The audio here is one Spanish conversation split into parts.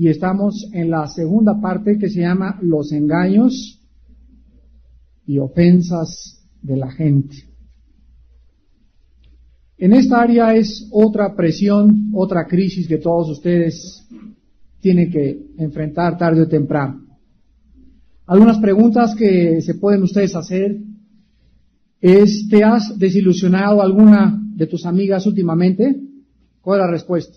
y estamos en la segunda parte que se llama los engaños y ofensas de la gente. En esta área es otra presión, otra crisis que todos ustedes tienen que enfrentar tarde o temprano. Algunas preguntas que se pueden ustedes hacer es: ¿te has desilusionado alguna de tus amigas últimamente? ¿Cuál es la respuesta?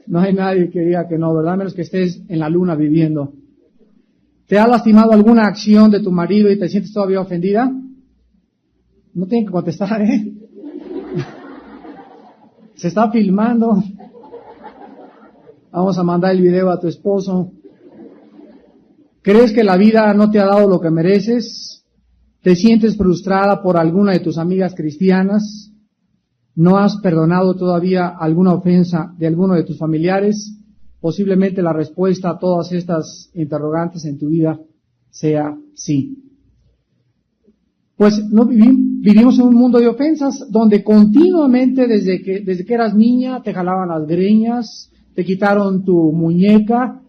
No hay nadie que diga que no, ¿verdad? A menos que estés en la luna viviendo. ¿Te ha lastimado alguna acción de tu marido y te sientes todavía ofendida? No tienen que contestar, ¿eh? Se está filmando. Vamos a mandar el video a tu esposo. ¿Crees que la vida no te ha dado lo que mereces? ¿Te sientes frustrada por alguna de tus amigas cristianas? ¿No has perdonado todavía alguna ofensa de alguno de tus familiares? Posiblemente la respuesta a todas estas interrogantes en tu vida sea sí. Pues no vivimos en un mundo de ofensas donde continuamente desde que eras niña te jalaban las greñas, te quitaron tu muñeca,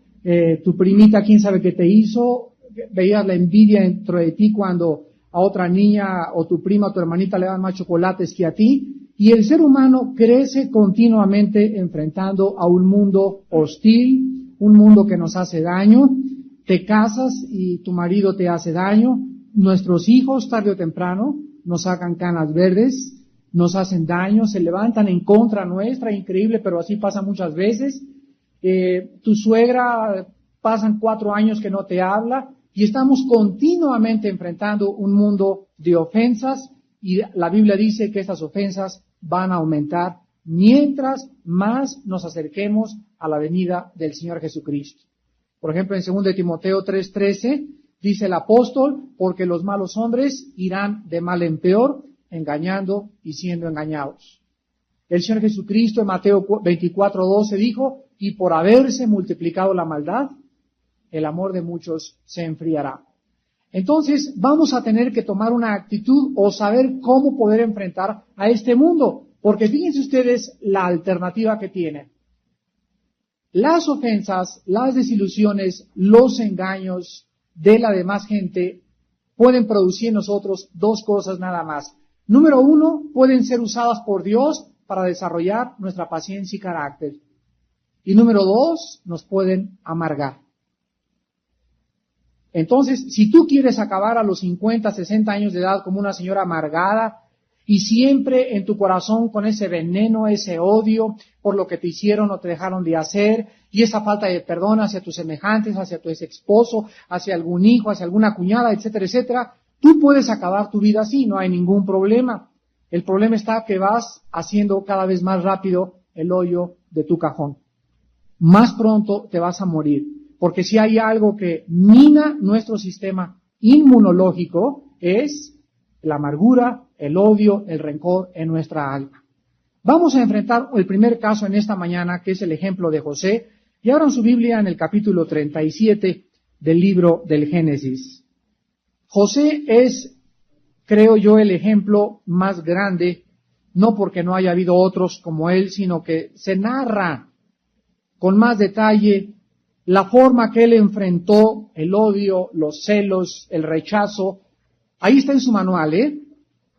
tu primita quién sabe qué te hizo, veías la envidia dentro de ti cuando a otra niña o tu prima o tu hermanita le dan más chocolates que a ti, y el ser humano crece continuamente enfrentando a un mundo hostil, un mundo que nos hace daño. Te casas y tu marido te hace daño. Nuestros hijos tarde o temprano nos sacan canas verdes, nos hacen daño, se levantan en contra nuestra, increíble, pero así pasa muchas veces. Tu suegra pasan 4 años que no te habla y estamos continuamente enfrentando un mundo de ofensas, y la Biblia dice que estas ofensas van a aumentar mientras más nos acerquemos a la venida del Señor Jesucristo. Por ejemplo, en 2 Timoteo 3:13 dice el apóstol: porque los malos hombres irán de mal en peor, engañando y siendo engañados. El Señor Jesucristo en Mateo 24:12 dijo: y por haberse multiplicado la maldad, el amor de muchos se enfriará. Entonces vamos a tener que tomar una actitud o saber cómo poder enfrentar a este mundo, porque fíjense ustedes la alternativa que tienen. Las ofensas, las desilusiones, los engaños de la demás gente pueden producir en nosotros 2 cosas nada más. Número 1, pueden ser usadas por Dios para desarrollar nuestra paciencia y carácter. Y número 2, nos pueden amargar. Entonces, si tú quieres acabar a los 50, 60 años de edad como una señora amargada y siempre en tu corazón con ese veneno, ese odio por lo que te hicieron o te dejaron de hacer, y esa falta de perdón hacia tus semejantes, hacia tu ex esposo, hacia algún hijo, hacia alguna cuñada, etcétera, etcétera, tú puedes acabar tu vida así, no hay ningún problema. El problema está que vas haciendo cada vez más rápido el hoyo de tu cajón. Más pronto te vas a morir, porque si hay algo que mina nuestro sistema inmunológico es la amargura, el odio, el rencor en nuestra alma. Vamos a enfrentar el primer caso en esta mañana, que es el ejemplo de José, y abran su Biblia en el capítulo 37 del libro del Génesis. José es, creo yo, el ejemplo más grande, no porque no haya habido otros como él, sino que se narra con más detalle la forma que él enfrentó el odio, los celos, el rechazo. Ahí está en su manual,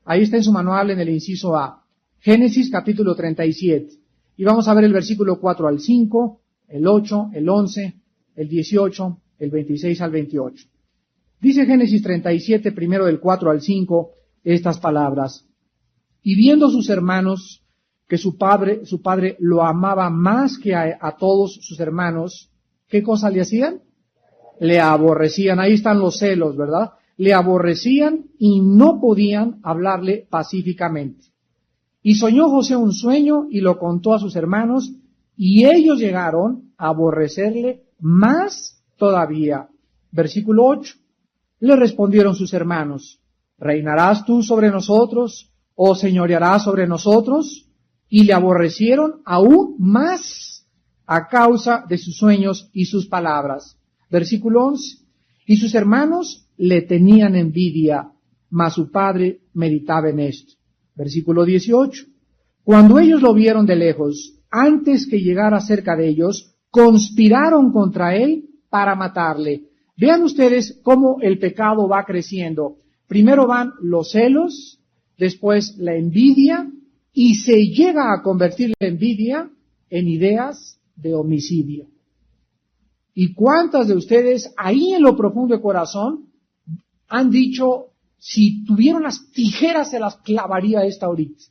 Ahí está en su manual en el inciso A. Génesis capítulo 37. Y vamos a ver el versículo 4 al 5, el 8, el 11, el 18, el 26 al 28. Dice Génesis 37, primero del 4 al 5, estas palabras. Y viendo sus hermanos que su padre lo amaba más que a todos sus hermanos, ¿qué cosa le hacían? Le aborrecían. Ahí están los celos, ¿verdad? Le aborrecían y no podían hablarle pacíficamente. Y soñó José un sueño y lo contó a sus hermanos, y ellos llegaron a aborrecerle más todavía. Versículo 8. Le respondieron sus hermanos: ¿reinarás tú sobre nosotros o señorearás sobre nosotros? Y le aborrecieron aún más a causa de sus sueños y sus palabras. Versículo 11. Y sus hermanos le tenían envidia, mas su padre meditaba en esto. Versículo 18. Cuando ellos lo vieron de lejos, antes que llegara cerca de ellos, conspiraron contra él para matarle. Vean ustedes cómo el pecado va creciendo. Primero van los celos, después la envidia, y se llega a convertir la envidia en ideas de homicidio. ¿Y cuántas de ustedes ahí en lo profundo del corazón han dicho, si tuvieran las tijeras se las clavaría esta ahorita?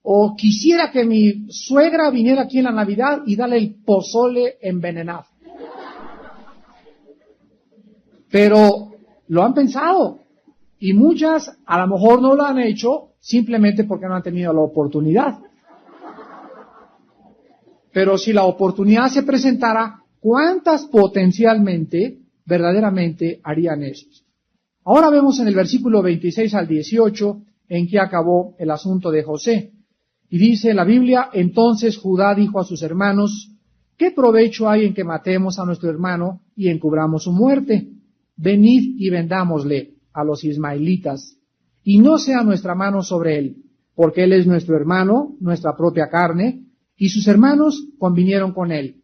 O quisiera que mi suegra viniera aquí en la Navidad y darle el pozole envenenado. Pero lo han pensado. Y muchas a lo mejor no lo han hecho simplemente porque no han tenido la oportunidad. Pero si la oportunidad se presentara, ¿cuántas potencialmente, verdaderamente harían eso? Ahora vemos en el versículo 26 al 18 en que acabó el asunto de José. Y dice la Biblia, entonces Judá dijo a sus hermanos, ¿qué provecho hay en que matemos a nuestro hermano y encubramos su muerte? Venid y vendámosle a los ismaelitas, y no sea nuestra mano sobre él, porque él es nuestro hermano, nuestra propia carne, y sus hermanos convinieron con él.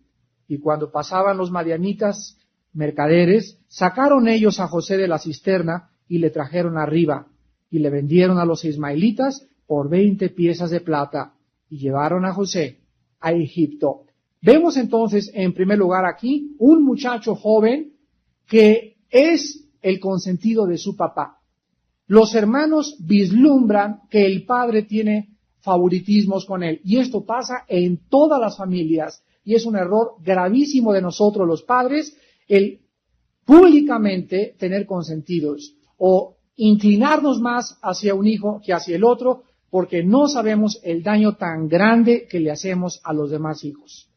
Y cuando pasaban los madianitas, mercaderes, sacaron ellos a José de la cisterna y le trajeron arriba, y le vendieron a los ismaelitas por 20 piezas de plata, y llevaron a José a Egipto. Vemos entonces, en primer lugar aquí, un muchacho joven que es el consentido de su papá. Los hermanos vislumbran que el padre tiene favoritismos con él, y esto pasa en todas las familias, y es un error gravísimo de nosotros los padres, el públicamente tener consentidos, o inclinarnos más hacia un hijo que hacia el otro, porque no sabemos el daño tan grande que le hacemos a los demás hijos.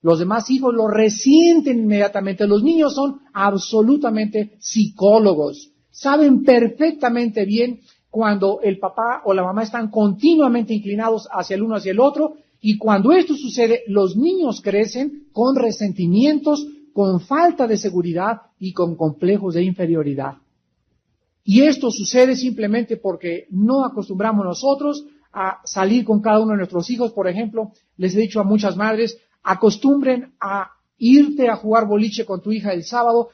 Los demás hijos lo resienten inmediatamente. Los niños son absolutamente psicólogos. Saben perfectamente bien cuando el papá o la mamá están continuamente inclinados hacia el uno hacia el otro, y cuando esto sucede, los niños crecen con resentimientos, con falta de seguridad y con complejos de inferioridad. Y esto sucede simplemente porque no acostumbramos nosotros a salir con cada uno de nuestros hijos. Por ejemplo, les he dicho a muchas madres, acostumbren a irte a jugar boliche con tu hija el sábado,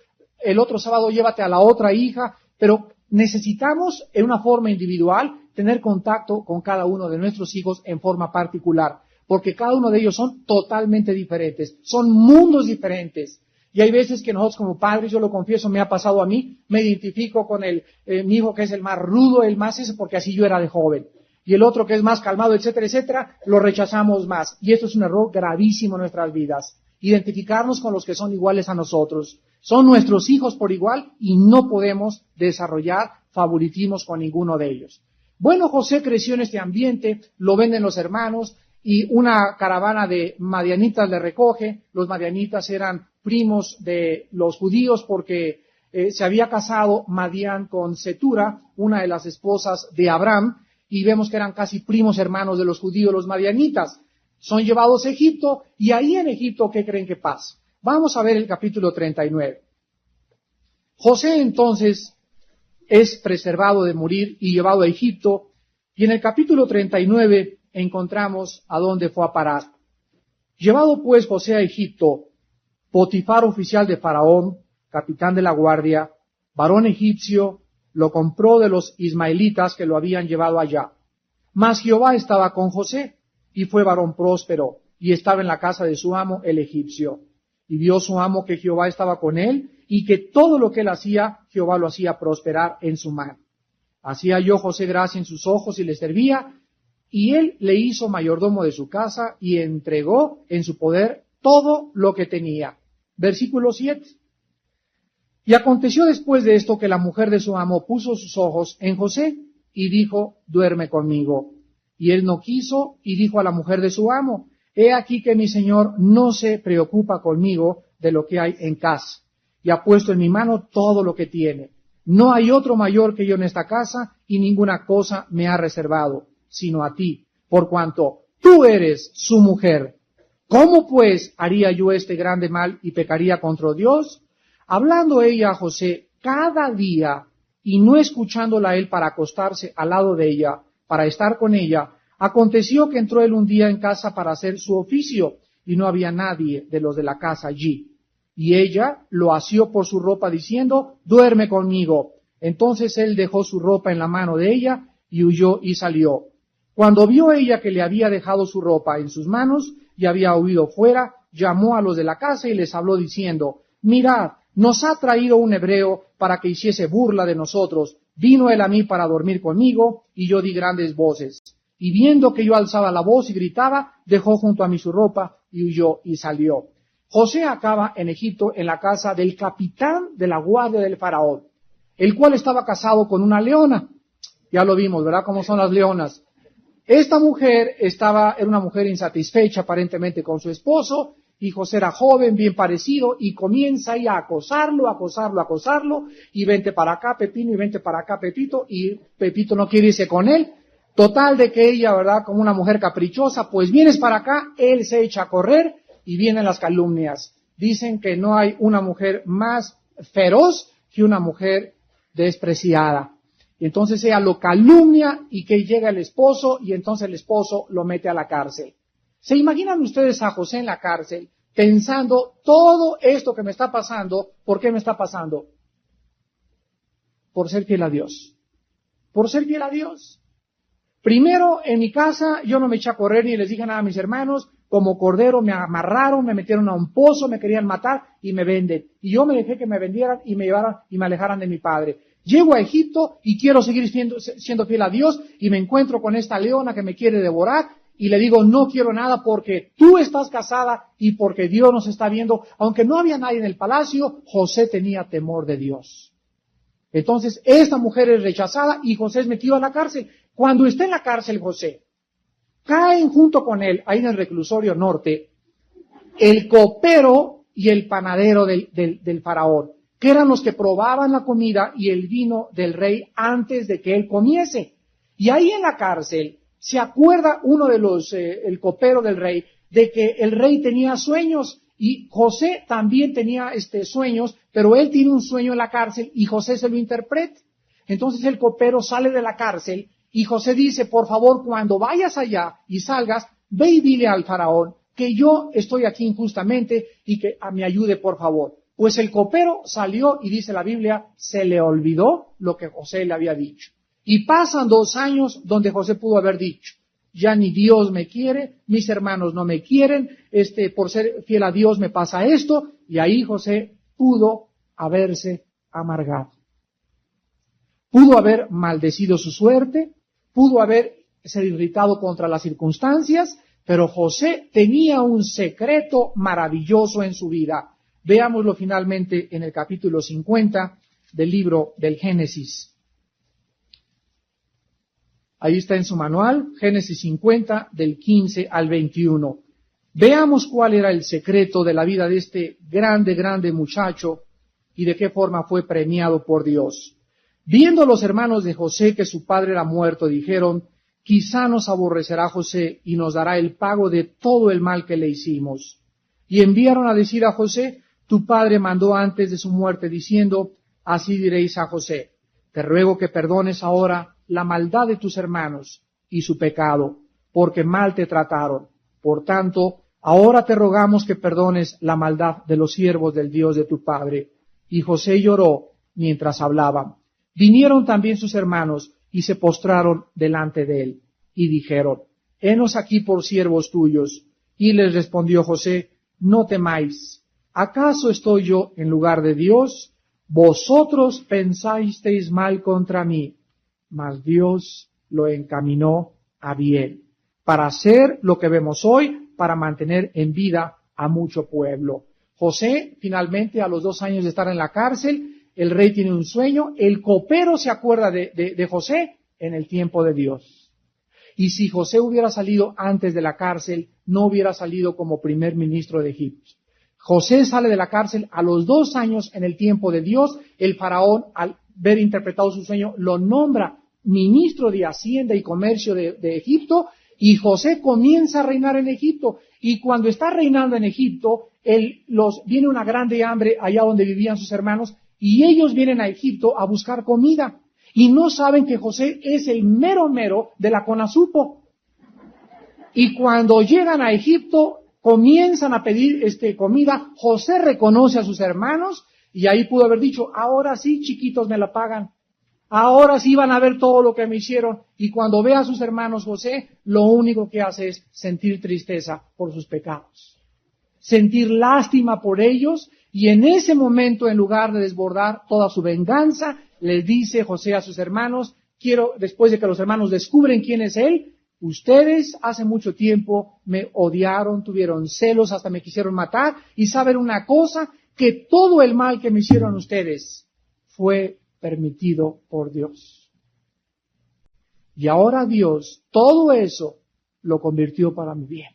el otro sábado llévate a la otra hija, pero necesitamos en una forma individual tener contacto con cada uno de nuestros hijos en forma particular, porque cada uno de ellos son totalmente diferentes, son mundos diferentes. Y hay veces que nosotros como padres, yo lo confieso, me ha pasado a mí, me identifico con mi hijo que es el más rudo, el más ese, porque así yo era de joven. Y el otro que es más calmado, etcétera, etcétera, lo rechazamos más. Y esto es un error gravísimo en nuestras vidas. Identificarnos con los que son iguales a nosotros. Son nuestros hijos por igual y no podemos desarrollar favoritismos con ninguno de ellos. Bueno, José creció en este ambiente, lo venden los hermanos y una caravana de madianitas le recoge. Los madianitas eran primos de los judíos porque se había casado Madián con Setura, una de las esposas de Abraham, y vemos que eran casi primos hermanos de los judíos, los madianitas. Son llevados a Egipto, y ahí en Egipto, ¿qué creen que pasa? Vamos a ver el capítulo 39. José entonces es preservado de morir y llevado a Egipto, y en el capítulo 39 encontramos a dónde fue a parar. Llevado pues José a Egipto, Potifar, oficial de Faraón, capitán de la guardia, varón egipcio, lo compró de los ismaelitas que lo habían llevado allá. Mas Jehová estaba con José, y fue varón próspero, y estaba en la casa de su amo el egipcio. Y vio su amo que Jehová estaba con él, y que todo lo que él hacía, Jehová lo hacía prosperar en su mano. Así halló José gracia en sus ojos y le servía, y él le hizo mayordomo de su casa, y entregó en su poder todo lo que tenía. Versículo 7. Y aconteció después de esto que la mujer de su amo puso sus ojos en José, y dijo, duerme conmigo. Y él no quiso, y dijo a la mujer de su amo, he aquí que mi señor no se preocupa conmigo de lo que hay en casa, y ha puesto en mi mano todo lo que tiene. No hay otro mayor que yo en esta casa, y ninguna cosa me ha reservado, sino a ti, por cuanto tú eres su mujer. ¿Cómo pues haría yo este grande mal y pecaría contra Dios? Hablando ella a José cada día, y no escuchándola él para acostarse al lado de ella, para estar con ella, Aconteció que entró él un día en casa para hacer su oficio, y no había nadie de los de la casa allí. Y ella lo asió por su ropa diciendo, duerme conmigo. Entonces él dejó su ropa en la mano de ella, y huyó y salió. Cuando vio ella que le había dejado su ropa en sus manos, y había huido fuera, llamó a los de la casa y les habló diciendo, mirad, nos ha traído un hebreo para que hiciese burla de nosotros. Vino él a mí para dormir conmigo, y yo di grandes voces. Y viendo que yo alzaba la voz y gritaba, dejó junto a mí su ropa, y huyó y salió. José acaba en Egipto en la casa del capitán de la guardia del faraón, el cual estaba casado con una leona. Ya lo vimos, ¿verdad? Cómo son las leonas. Esta mujer era una mujer insatisfecha aparentemente con su esposo, y José era joven, bien parecido, y comienza ahí a acosarlo, y vente para acá, Pepino, y vente para acá, Pepito, y Pepito no quiere irse con él. Total de que ella, ¿verdad? Como una mujer caprichosa, pues vienes para acá, él se echa a correr, y vienen las calumnias. Dicen que no hay una mujer más feroz que una mujer despreciada. Y entonces ella lo calumnia y que llega el esposo y entonces el esposo lo mete a la cárcel. ¿Se imaginan ustedes a José en la cárcel pensando todo esto que me está pasando? ¿Por qué me está pasando? Por ser fiel a Dios. Por ser fiel a Dios. Primero, en mi casa yo no me eché a correr ni les dije nada a mis hermanos. Como cordero me amarraron, me metieron a un pozo, me querían matar y me venden. Y yo me dejé que me vendieran y me llevaran y me alejaran de mi padre. Llego a Egipto y quiero seguir siendo fiel a Dios y me encuentro con esta leona que me quiere devorar y le digo, no quiero nada porque tú estás casada y porque Dios nos está viendo. Aunque no había nadie en el palacio, José tenía temor de Dios. Entonces, esta mujer es rechazada y José es metido a la cárcel. Cuando está en la cárcel José, caen junto con él, ahí en el reclusorio norte, el copero y el panadero del faraón, que eran los que probaban la comida y el vino del rey antes de que él comiese. Y ahí en la cárcel se acuerda uno de el copero del rey, de que el rey tenía sueños y José también tenía sueños, pero él tiene un sueño en la cárcel y José se lo interpreta. Entonces el copero sale de la cárcel y José dice, por favor, cuando vayas allá y salgas, ve y dile al faraón que yo estoy aquí injustamente y que me ayude, por favor. Pues el copero salió y dice la Biblia, se le olvidó lo que José le había dicho. Y pasan 2 años donde José pudo haber dicho, ya ni Dios me quiere, mis hermanos no me quieren, por ser fiel a Dios me pasa esto, y ahí José pudo haberse amargado. Pudo haber maldecido su suerte, pudo haberse irritado contra las circunstancias, pero José tenía un secreto maravilloso en su vida. Veámoslo finalmente en el capítulo 50 del libro del Génesis. Ahí está en su manual, Génesis 50, del 15 al 21. Veamos cuál era el secreto de la vida de este grande muchacho y de qué forma fue premiado por Dios. Viendo los hermanos de José que su padre era muerto, dijeron, quizá nos aborrecerá José y nos dará el pago de todo el mal que le hicimos. Y enviaron a decir a José, tu padre mandó antes de su muerte diciendo, así diréis a José, te ruego que perdones ahora la maldad de tus hermanos y su pecado, porque mal te trataron. Por tanto, ahora te rogamos que perdones la maldad de los siervos del Dios de tu padre. Y José lloró mientras hablaban. Vinieron también sus hermanos y se postraron delante de él y dijeron, henos aquí por siervos tuyos. Y les respondió José, no temáis, ¿acaso estoy yo en lugar de Dios? Vosotros pensasteis mal contra mí, mas Dios lo encaminó a bien, para hacer lo que vemos hoy, para mantener en vida a mucho pueblo. José, finalmente, a los 2 años de estar en la cárcel, el rey tiene un sueño, el copero se acuerda de José en el tiempo de Dios. Y si José hubiera salido antes de la cárcel, no hubiera salido como primer ministro de Egipto. José sale de la cárcel a los 2 años en el tiempo de Dios. El faraón, al ver interpretado su sueño, lo nombra ministro de Hacienda y Comercio de Egipto, y José comienza a reinar en Egipto. Y cuando está reinando en Egipto, viene una grande hambre allá donde vivían sus hermanos, y ellos vienen a Egipto a buscar comida. Y no saben que José es el mero de la CONASUPO. Y cuando llegan a Egipto, comienzan a pedir comida. José reconoce a sus hermanos y ahí pudo haber dicho, ahora sí, chiquitos, me la pagan. Ahora sí van a ver todo lo que me hicieron. Y cuando ve a sus hermanos, José, lo único que hace es sentir tristeza por sus pecados. Sentir lástima por ellos. Y en ese momento, en lugar de desbordar toda su venganza, les dice José a sus hermanos, después de que los hermanos descubren quién es él, ustedes hace mucho tiempo me odiaron, tuvieron celos, hasta me quisieron matar. Y saben una cosa, que todo el mal que me hicieron ustedes fue permitido por Dios. Y ahora Dios, todo eso lo convirtió para mi bien.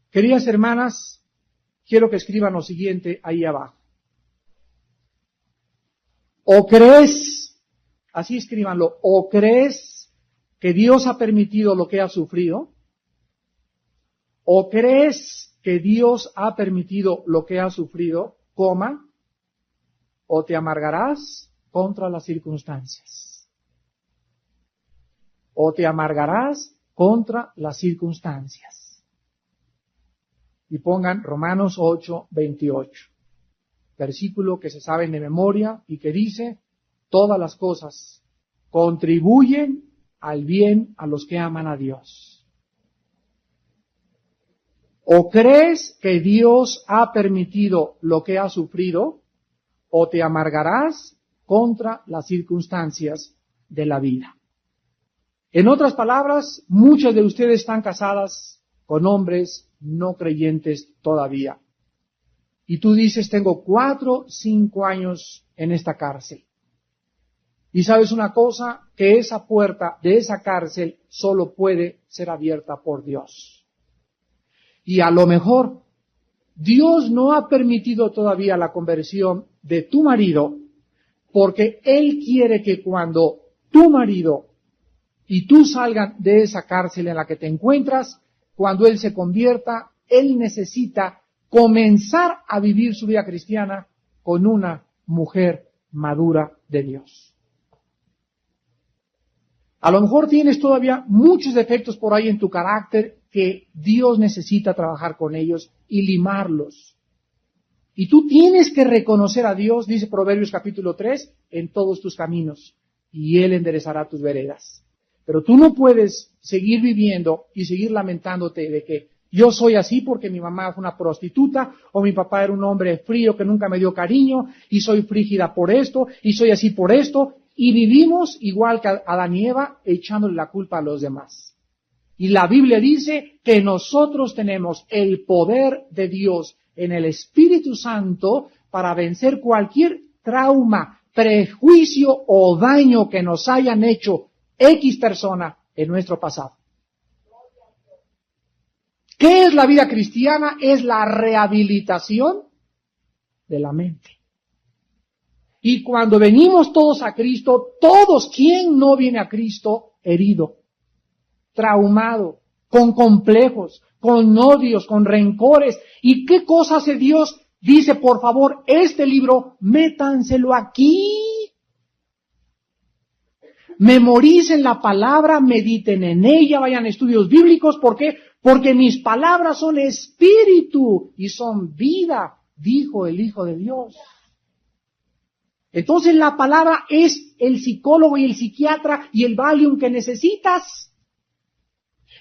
Queridas hermanas, quiero que escriban lo siguiente ahí abajo. O crees, así escríbanlo, o crees que Dios ha permitido lo que has sufrido, o crees que Dios ha permitido lo que has sufrido, o te amargarás contra las circunstancias. O te amargarás contra las circunstancias. Y pongan Romanos 8:28, versículo que se saben de memoria y que dice, todas las cosas contribuyen al bien a los que aman a Dios. O crees que Dios ha permitido lo que has sufrido, o te amargarás contra las circunstancias de la vida. En otras palabras, muchas de ustedes están casadas con hombres no creyentes todavía. Y tú dices, tengo 4, 5 años en esta cárcel. Y sabes una cosa, que esa puerta de esa cárcel solo puede ser abierta por Dios. Y a lo mejor Dios no ha permitido todavía la conversión de tu marido, porque Él quiere que cuando tu marido y tú salgan de esa cárcel en la que te encuentras, cuando Él se convierta, Él necesita comenzar a vivir su vida cristiana con una mujer madura de Dios. A lo mejor tienes todavía muchos defectos por ahí en tu carácter que Dios necesita trabajar con ellos y limarlos. Y tú tienes que reconocer a Dios, dice Proverbios capítulo 3, en todos tus caminos, y Él enderezará tus veredas. Pero tú no puedes seguir viviendo y seguir lamentándote de que yo soy así porque mi mamá fue una prostituta, o mi papá era un hombre frío que nunca me dio cariño, y soy frígida por esto, y soy así por esto, y vivimos igual que Adán y Eva, echándole la culpa a los demás. Y la Biblia dice que nosotros tenemos el poder de Dios en el Espíritu Santo para vencer cualquier trauma, prejuicio o daño que nos hayan hecho X persona en nuestro pasado. ¿Qué es la vida cristiana? Es la rehabilitación de la mente. Y cuando venimos todos a Cristo, todos, ¿quién no viene a Cristo herido, traumado, con complejos, con odios, con rencores? ¿Y qué cosa hace Dios? Dice, por favor, este libro, métanselo aquí. Memoricen la palabra, mediten en ella, vayan a estudios bíblicos. ¿Por qué? Porque mis palabras son espíritu y son vida, dijo el Hijo de Dios. Entonces la palabra es el psicólogo y el psiquiatra y el Valium que necesitas.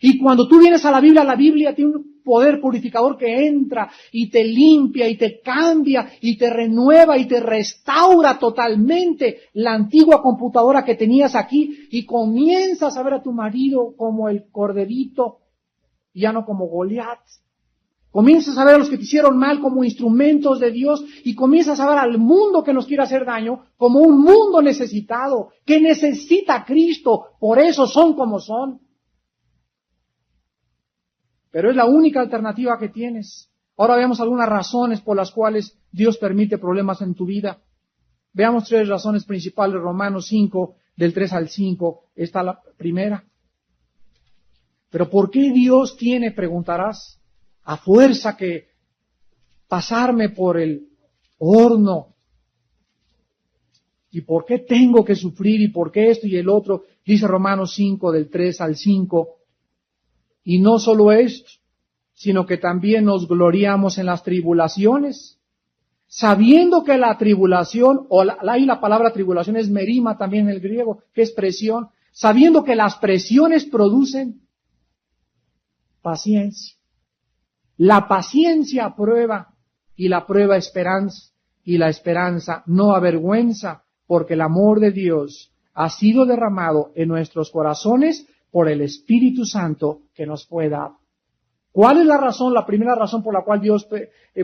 Y cuando tú vienes a la Biblia tiene un poder purificador que entra y te limpia y te cambia y te renueva y te restaura totalmente la antigua computadora que tenías aquí y comienzas a ver a tu marido como el corderito, ya no como Goliat. Comienzas a ver a los que te hicieron mal como instrumentos de Dios y comienzas a ver al mundo que nos quiere hacer daño como un mundo necesitado, que necesita a Cristo, por eso son como son. Pero es la única alternativa que tienes. Ahora veamos algunas razones por las cuales Dios permite problemas en tu vida. Veamos 3 razones principales, Romanos 5, del 3 al 5, está la primera. Pero ¿por qué Dios tiene, preguntarás, a fuerza que pasarme por el horno? ¿Y por qué tengo que sufrir? ¿Y por qué esto y el otro? Dice Romanos 5, del 3 al 5. Y no solo esto, sino que también nos gloriamos en las tribulaciones, sabiendo que la tribulación, ahí la palabra tribulación es merima también en el griego, que es presión, sabiendo que las presiones producen paciencia. La paciencia prueba, y la prueba esperanza, y la esperanza no avergüenza, porque el amor de Dios ha sido derramado en nuestros corazones por el Espíritu Santo que nos fue dado. ¿Cuál es la razón? La primera razón por la cual Dios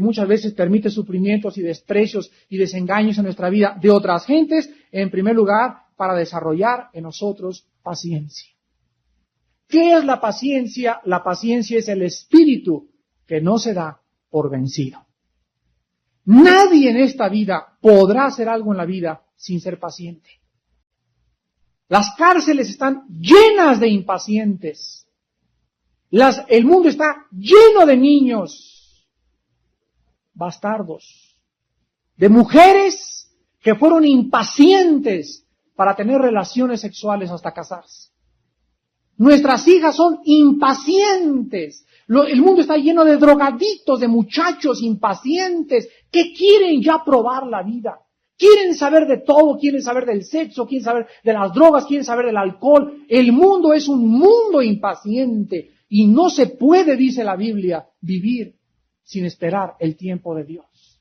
muchas veces permite sufrimientos y desprecios y desengaños en nuestra vida de otras gentes, en primer lugar, para desarrollar en nosotros paciencia. ¿Qué es la paciencia? La paciencia es el espíritu que no se da por vencido. Nadie en esta vida podrá hacer algo en la vida sin ser paciente. Las cárceles están llenas de impacientes. El mundo está lleno de niños bastardos, de mujeres que fueron impacientes para tener relaciones sexuales hasta casarse. Nuestras hijas son impacientes. El mundo está lleno de drogadictos, de muchachos impacientes que quieren ya probar la vida. Quieren saber de todo, quieren saber del sexo, quieren saber de las drogas, quieren saber del alcohol. El mundo es un mundo impaciente y no se puede, dice la Biblia, vivir sin esperar el tiempo de Dios.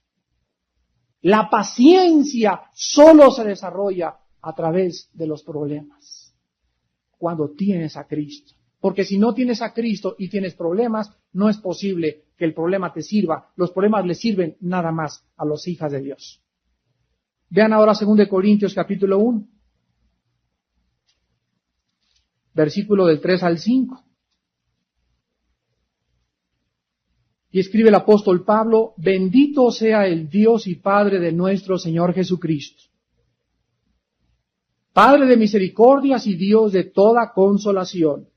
La paciencia solo se desarrolla a través de los problemas. Cuando tienes a Cristo. Porque si no tienes a Cristo y tienes problemas, no es posible que el problema te sirva. Los problemas le sirven nada más a las hijas de Dios. Vean ahora 2 Corintios capítulo 1, versículo del 3 al 5. Y escribe el apóstol Pablo: bendito sea el Dios y Padre de nuestro Señor Jesucristo, Padre de misericordias y Dios de toda consolación,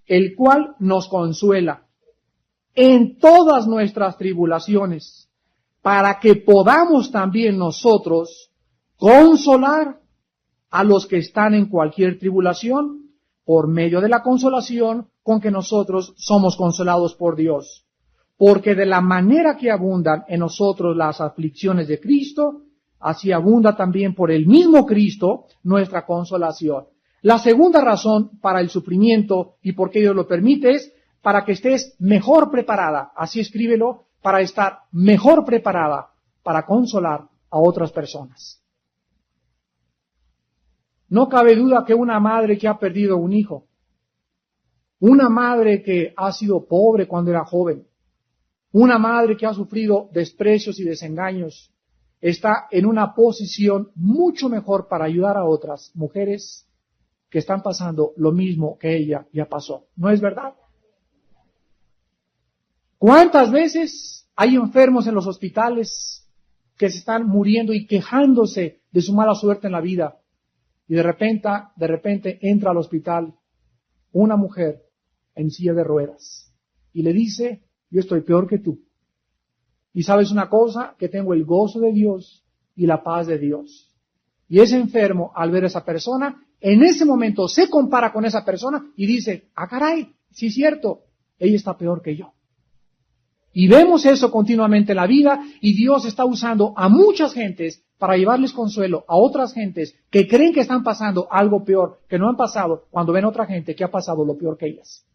el cual nos consuela en todas nuestras tribulaciones, para que podamos también nosotros consolar a los que están en cualquier tribulación, por medio de la consolación con que nosotros somos consolados por Dios. Porque de la manera que abundan en nosotros las aflicciones de Cristo, así abunda también por el mismo Cristo nuestra consolación. La segunda razón para el sufrimiento y por qué Dios lo permite es para que estés mejor preparada, así escríbelo, para estar mejor preparada para consolar a otras personas. No cabe duda que una madre que ha perdido un hijo, una madre que ha sido pobre cuando era joven, una madre que ha sufrido desprecios y desengaños, está en una posición mucho mejor para ayudar a otras mujeres que están pasando lo mismo que ella ya pasó. ¿No es verdad? ¿Cuántas veces hay enfermos en los hospitales que se están muriendo y quejándose de su mala suerte en la vida? Y de repente entra al hospital una mujer en silla de ruedas y le dice: yo estoy peor que tú. Y sabes una cosa, que tengo el gozo de Dios y la paz de Dios. Y ese enfermo, al ver a esa persona, en ese momento se compara con esa persona y dice: ah, caray, sí es cierto, ella está peor que yo. Y vemos eso continuamente en la vida, y Dios está usando a muchas gentes para llevarles consuelo a otras gentes que creen que están pasando algo peor, que no han pasado, cuando ven a otra gente que ha pasado lo peor que ellas.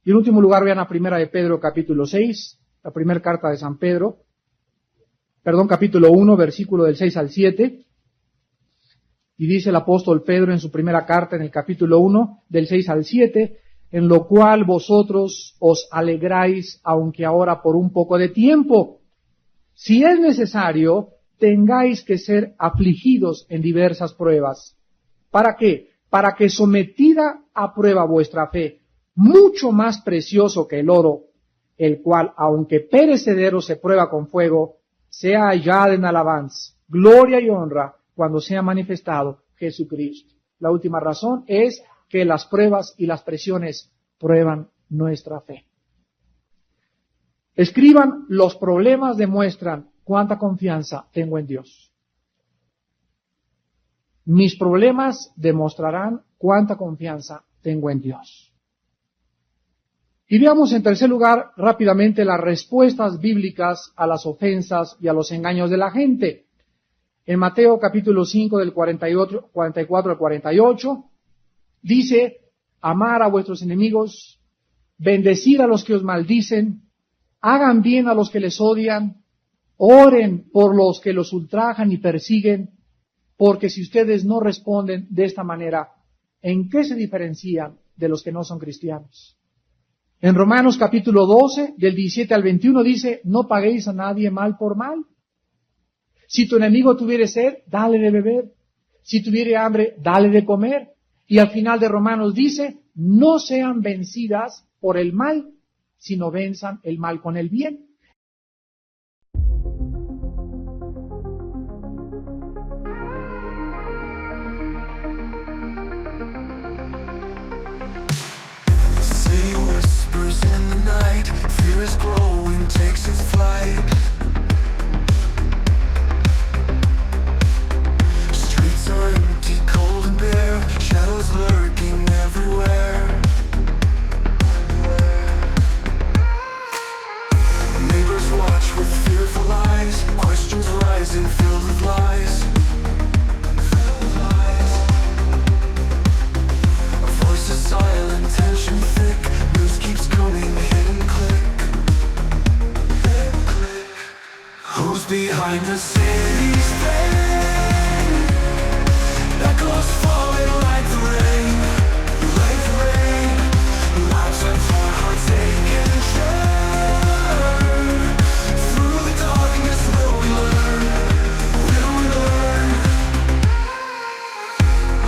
Y en último lugar, vean a Primera de Pedro capítulo 6, la primera carta de San Pedro, capítulo 1, versículo del 6 al 7. Y dice el apóstol Pedro en su primera carta, en el capítulo 1, del 6 al 7, en lo cual vosotros os alegráis, aunque ahora por un poco de tiempo. Si es necesario, tengáis que ser afligidos en diversas pruebas. ¿Para qué? Para que sometida a prueba vuestra fe, mucho más precioso que el oro, el cual, aunque perecedero se prueba con fuego, sea hallada en alabanza, gloria y honra cuando sea manifestado Jesucristo. La última razón es que las pruebas y las presiones prueban nuestra fe. Escriban: los problemas demuestran cuánta confianza tengo en Dios. Mis problemas demostrarán cuánta confianza tengo en Dios. Y veamos en tercer lugar rápidamente las respuestas bíblicas a las ofensas y a los engaños de la gente. En Mateo capítulo 5 del 44 al 48 dice: amar a vuestros enemigos, bendecir a los que os maldicen, hagan bien a los que les odian, oren por los que los ultrajan y persiguen, porque si ustedes no responden de esta manera, ¿en qué se diferencian de los que no son cristianos? En Romanos capítulo 12, del 17 al 21 dice: no paguéis a nadie mal por mal. Si tu enemigo tuviere sed, dale de beber. Si tuviere hambre, dale de comer. Y al final de Romanos dice: no sean vencidas por el mal, sino venzan el mal con el bien. Fear is growing, takes its flight. Streets are empty, cold and bare, shadows lurking everywhere. Neighbors watch with fearful eyes, questions rising, filled with lies. Voices silent, tension thick, news keeps coming, hidden click. Who's behind the city's pain? Echoes falling like the rain, like the rain. Lives are torn, hearts ache and churn. Through the darkness will we learn, will we learn?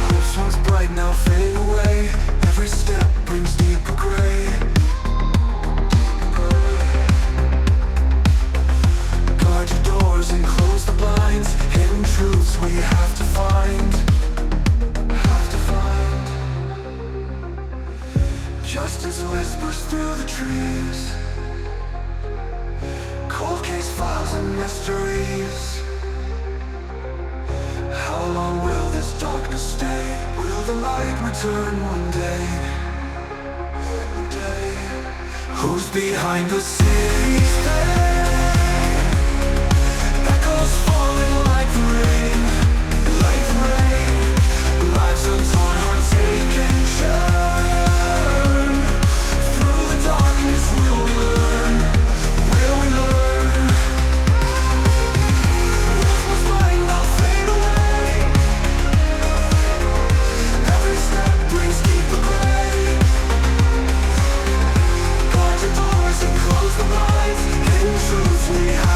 Hopes once bright now fade away. Every step brings deeper gray. And close the blinds, hidden truths we have to find, Justice whispers through the trees, cold case files and mysteries. How long will this darkness stay? Will the light return one day? Who's behind the city's pain? Falling like the rain, like the rain. Lives are torn, hearts ache and churn. Through the darkness will we learn, will we learn? What was mine now fade away. Every step brings deeper gray. Guard your doors and close the blinds. Hidden truths we have